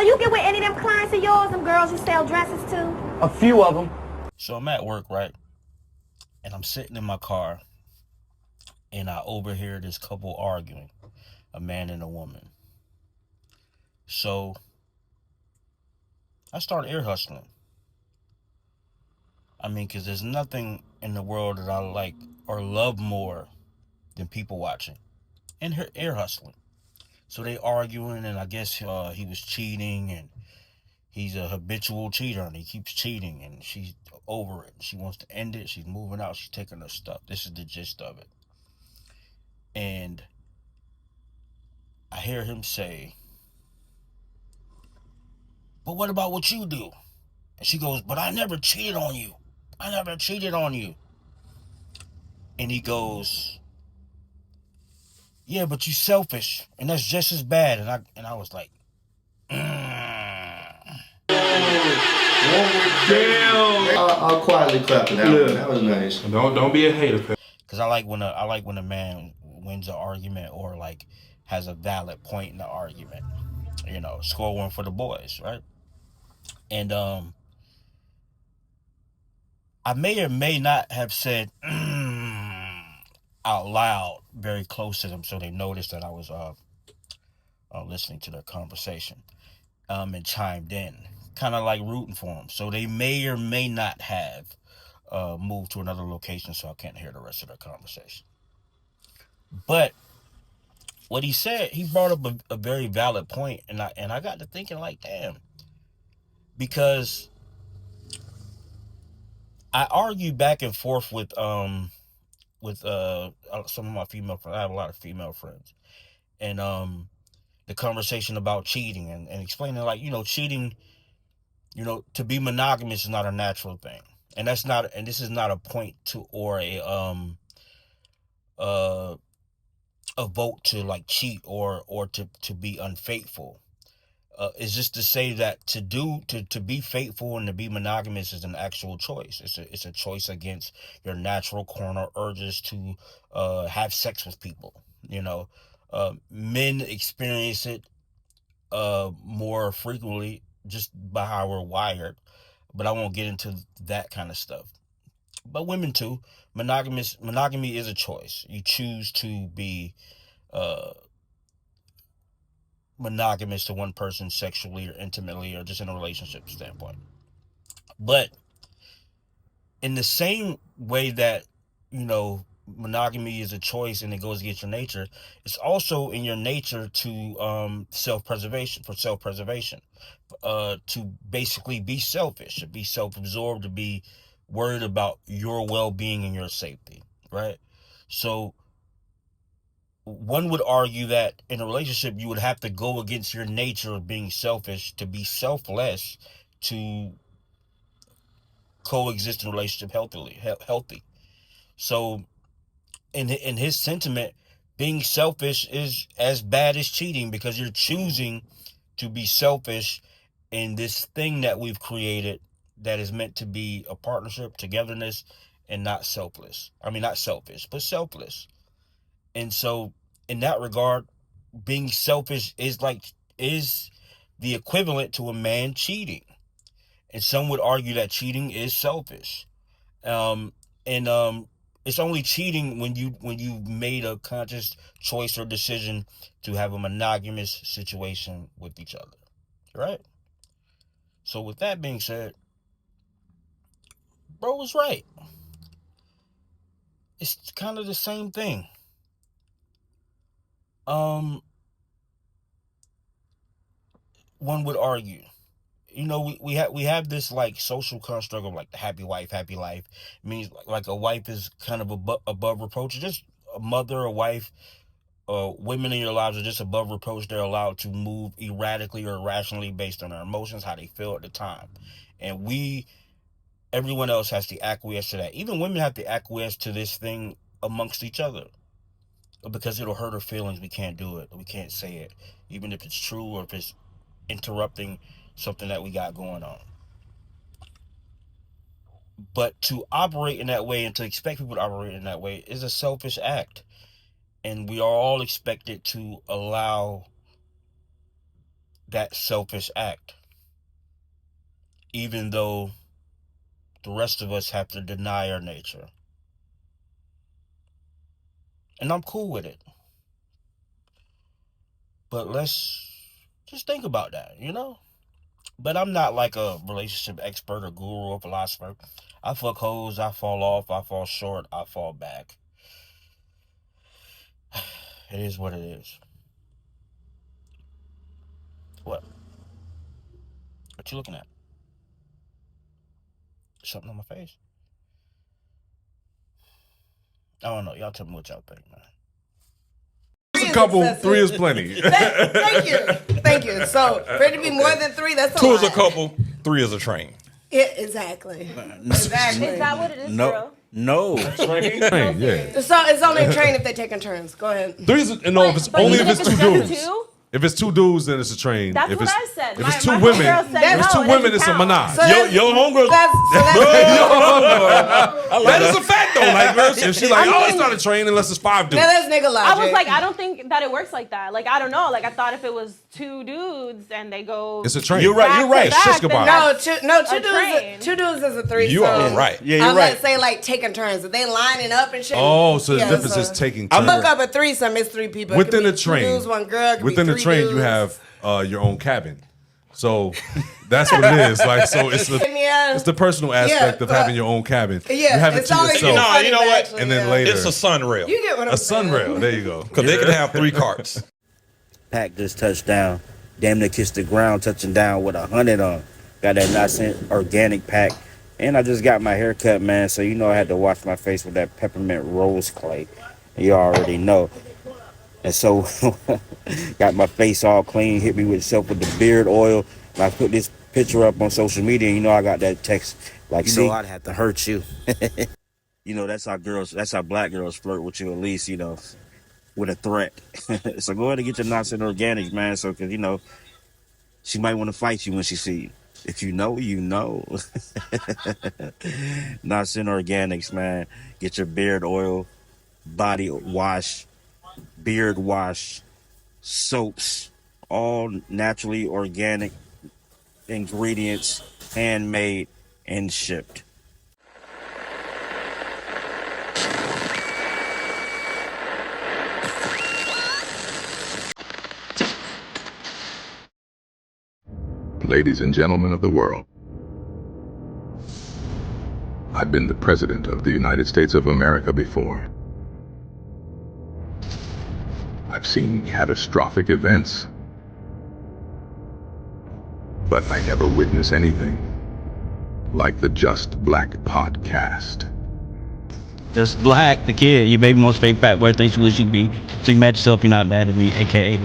So you get with any of them clients of yours, them girls you sell dresses to? A few of them. So I'm at work, right? And I'm sitting in my car, and I overhear this couple arguing, a man and a woman. So I start ear hustling. I mean, because there's nothing in the world that I like or love more than people watching and her ear hustling. So they arguing, and I guess he was cheating, and he's a habitual cheater, and he keeps cheating, and she's over it. She wants to end it. She's moving out. She's taking her stuff. This is the gist of it. And I hear him say, "But what about what you do?" And she goes, "But I never cheated on you. I never cheated on you." And he goes, "Yeah, but you selfish, and that's just as bad." And I was like, Damn. I'll quietly clap for that one. That was nice. Don't be a hater. because I like when a man wins an argument or like has a valid point in the argument. You know, score one for the boys, right? And I may or may not have said out loud, very close to them, so they noticed that I was listening to their conversation, and chimed in, kind of like rooting for them. So they may or may not have moved to another location, so I can't hear the rest of their conversation. But what he said, he brought up a very valid point, and I got to thinking, like, damn, because I argue back and forth with some of my female friends. I have a lot of female friends, and the conversation about cheating and explaining, like, cheating, to be monogamous is not a natural thing, and this is not a point to or a vote to like cheat or to be unfaithful. It's just to say that to be faithful and to be monogamous is an actual choice. It's a choice against your natural carnal urges to have sex with people. Men experience it more frequently just by how we're wired, but I won't get into that kind of stuff. But women too. Monogamy is a choice. You choose to be monogamous to one person sexually or intimately or just in a relationship standpoint. But in the same way that, monogamy is a choice and it goes against your nature, it's also in your nature to self-preservation, to basically be selfish, to be self-absorbed, to be worried about your well-being and your safety, right? So one would argue that in a relationship, you would have to go against your nature of being selfish to be selfless to coexist in a relationship healthy. So in his sentiment, being selfish is as bad as cheating because you're choosing to be selfish in this thing that we've created that is meant to be a partnership, togetherness, and not selfish, but selfless. And so in that regard, being selfish is the equivalent to a man cheating. And some would argue that cheating is selfish. And it's only cheating when you made a conscious choice or decision to have a monogamous situation with each other, right? So with that being said, bro was right. It's kind of the same thing. One would argue, we have this like social construct of like the happy wife, happy life. It means like a wife is kind of above reproach. Just a mother, a wife, women in your lives are just above reproach. They're allowed to move erratically or irrationally based on their emotions, how they feel at the time. And everyone else has to acquiesce to that. Even women have to acquiesce to this thing amongst each other. Because it'll hurt her feelings, we can't do it. We can't say it. Even if it's true or if it's interrupting something that we got going on. But to operate in that way and to expect people to operate in that way is a selfish act. And we are all expected to allow that selfish act, even though the rest of us have to deny our nature. And I'm cool with it. But let's just think about that, you know? But I'm not like a relationship expert or guru or philosopher. I fuck hoes, I fall off, I fall short, I fall back. It is what it is. What? What you looking at? Something on my face? I don't know. Y'all tell me what y'all think, man. A couple, 3 is plenty. Thank you. So for it to be more than 3, that's a 2 lot. is a couple, 3 is a train. Yeah, exactly. Exactly. Is that what it is, girl? No. Train, yeah. So it's only a train if they taking turns. Go ahead. 3 is no. If it's But only even if it's 2 just dudes. 2? If it's 2 dudes, then it's a train. That's if what it's, I said. If it's My 2 women, homegirl said if it's 2 no, it women, doesn't it's a count. menage. So that's- Your homegirl. That is a fact though. Like, If she's like, it's not a train unless it's 5 dudes. Now that's nigga logic. I was like, I don't think that it works like that. Like, I don't know. Like, I thought if it was 2 dudes and they go. It's a train. You're right. back You're to right. back, Shush then goodbye. that's No, two a train. dudes. 2 dudes is a 3. You are right. Yeah, you're I'm right. not saying like taking turns. If they lining up and shit. Oh, so the yeah, difference so- is taking I turns. look up a threesome. It's 3 people. It could Within be the 2 train, dudes, 1 girl. It could within be the 3 train, dudes. you have your own cabin. So that's what it is. Like, so it's Yeah. the personal aspect of but- having your own cabin. Yeah, you have it it's to always yourself, funny, you know what? actually, and then yeah. later It's a sunrail. You get what I'm a saying? sunrail. There you go. Because they can have 3 carts. Pack just touched down. Damn near kissed the ground, touching down with 100 on. Got that nice organic pack. And I just got my hair cut, man. So you know I had to wash my face with that peppermint rose clay. You already know. And so got my face all clean, hit me with the beard oil. And I put this picture up on social media, and you know I got that text like, you know, I'd have to hurt you. You know, that's how black girls flirt with you, at least, you know, with a threat. So go ahead and get your nuts and organics, man. So, cause you know, she might want to fight you when she see you. If you know, you know. Nuts and organics, man. Get your beard oil, body wash, beard wash, soaps, all naturally organic ingredients, handmade and shipped. Ladies and gentlemen of the world, I've been the President of the United States of America before. I've seen catastrophic events, but I never witnessed anything like the Jus'Black podcast. Jus'Black, the kid, your baby most fake fat birthday, she wish you'd be. So you mad yourself, you're not mad at me, aka